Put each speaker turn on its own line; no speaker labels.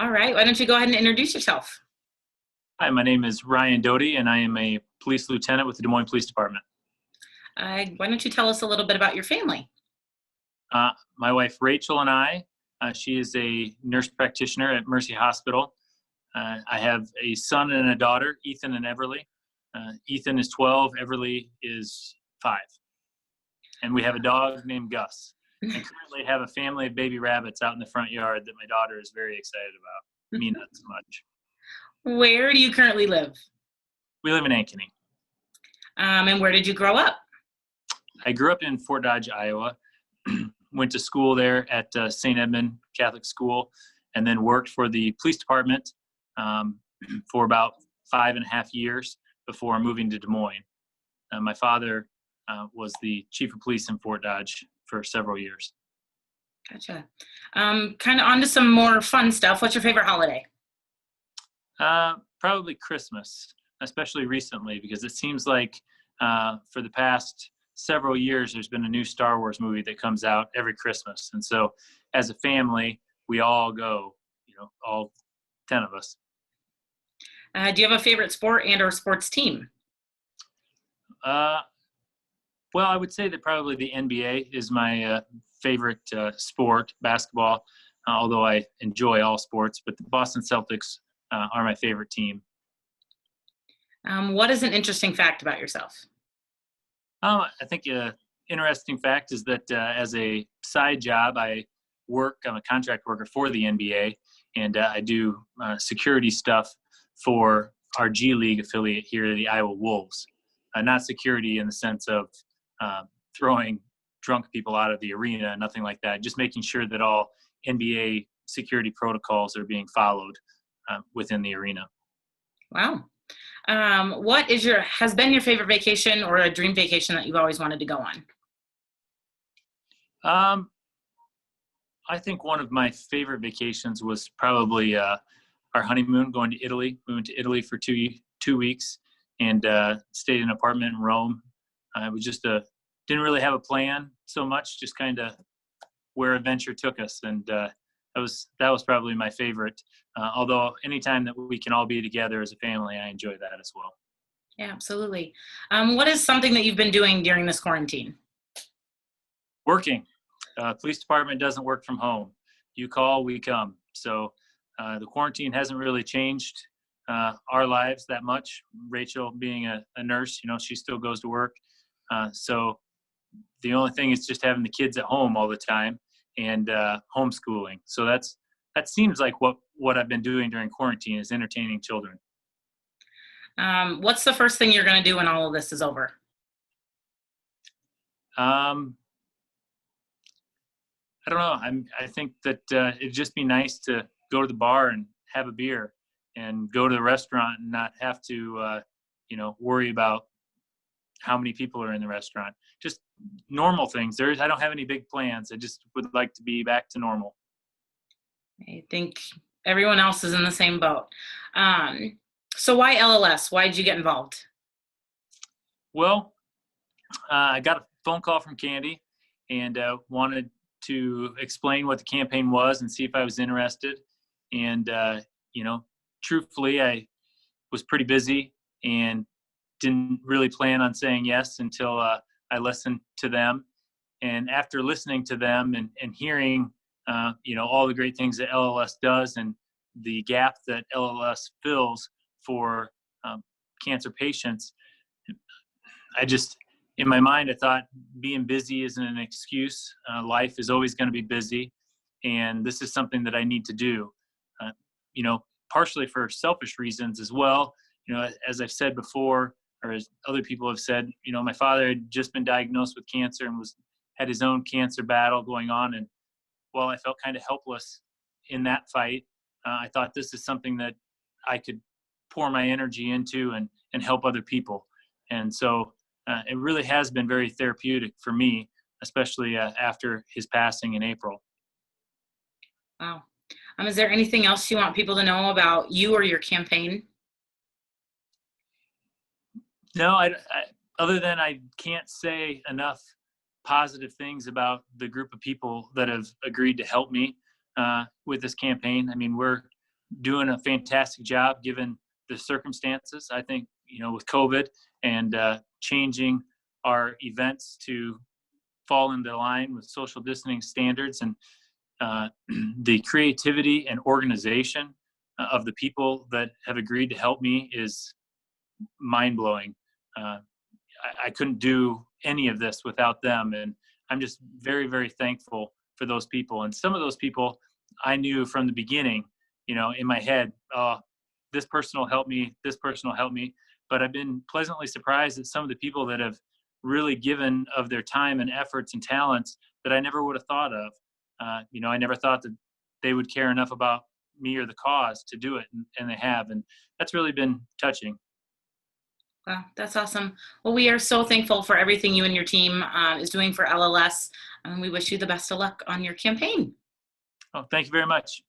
All right. Why don't you go ahead and introduce yourself?
Hi, my name is Ryan Doty, and I am a police lieutenant with the Des Moines Police Department.
Why don't you tell us a little bit about your family?
My wife Rachel and she is a nurse practitioner at Mercy Hospital. I have a son and a daughter, Ethan and Everly. Ethan is 12, Everly is 5. And we have a dog named Gus. And currently have a family of baby rabbits out in the front yard that my daughter is very excited about. Me, not so much.
Where do you currently live?
We live in Ankeny.
And where did you grow up?
I grew up in Fort Dodge, Iowa. Went to school there at St. Edmund Catholic School, and then worked for the police department for about 5.5 years before moving to Des Moines. My father was the chief of police in Fort Dodge for several years.
Gotcha. Kind of on to some more fun stuff. What's your favorite holiday?
Probably Christmas, especially recently, because it seems like for the past several years, there's been a new Star Wars movie that comes out every Christmas. And so as a family, we all go, all 10 of us.
Do you have a favorite sport and or sports team?
Well, I would say that probably the NBA is my favorite sport, basketball, although I enjoy all sports, but the Boston Celtics are my favorite team.
What is an interesting fact about yourself?
I think an interesting fact is that as a side job, I'm a contract worker for the NBA, and I do security stuff for our G League affiliate here, the Iowa Wolves. Not security in the sense of throwing drunk people out of the arena, nothing like that. Just making sure that all NBA security protocols are being followed within the arena.
Wow. What has been your favorite vacation or a dream vacation that you've always wanted to go on?
I think one of my favorite vacations was probably our honeymoon, going to Italy. We went to Italy for two weeks and stayed in an apartment in Rome. It was just didn't really have a plan so much, just kind of where adventure took us. And that was probably my favorite. Although anytime that we can all be together as a family, I enjoy that as well.
Yeah, absolutely. What is something that you've been doing during this quarantine?
Working. Police department doesn't work from home. You call, we come. So the quarantine hasn't really changed our lives that much. Rachel being a nurse, she still goes to work. So the only thing is just having the kids at home all the time and homeschooling. So that seems like what I've been doing during quarantine is entertaining children.
What's the first thing you're going to do when all of this is over?
I don't know. I think that it'd just be nice to go to the bar and have a beer and go to the restaurant and not have to, worry about how many people are in the restaurant. Just normal things. I don't have any big plans. I just would like to be back to normal.
I think everyone else is in the same boat. So why LLS? Why did you get involved?
Well, I got a phone call from Candy and wanted to explain what the campaign was and see if I was interested. And, truthfully, I was pretty busy and didn't really plan on saying yes until I listened to them. And after listening to them and hearing, all the great things that LLS does and the gap that LLS fills for cancer patients, in my mind, I thought being busy isn't an excuse. Life is always going to be busy. And this is something that I need to do, partially for selfish reasons as well. As I've said before, or as other people have said, my father had just been diagnosed with cancer and had his own cancer battle going on. And while I felt kind of helpless in that fight, I thought this is something that I could pour my energy into and help other people. And so it really has been very therapeutic for me, especially after his passing in April.
Wow. Is there anything else you want people to know about you or your campaign?
No, other than I can't say enough positive things about the group of people that have agreed to help me with this campaign. I mean, we're doing a fantastic job given the circumstances. I think, with COVID and changing our events to fall into line with social distancing standards, and the creativity and organization of the people that have agreed to help me is mind blowing. I couldn't do any of this without them. And I'm just very, very thankful for those people. And some of those people I knew from the beginning, in my head, this person will help me, this person will help me. But I've been pleasantly surprised at some of the people that have really given of their time and efforts and talents that I never would have thought of. I never thought that they would care enough about me or the cause to do it, and they have. And that's really been touching.
Wow, that's awesome. Well, we are so thankful for everything you and your team is doing for LLS, and we wish you the best of luck on your campaign.
Oh, thank you very much.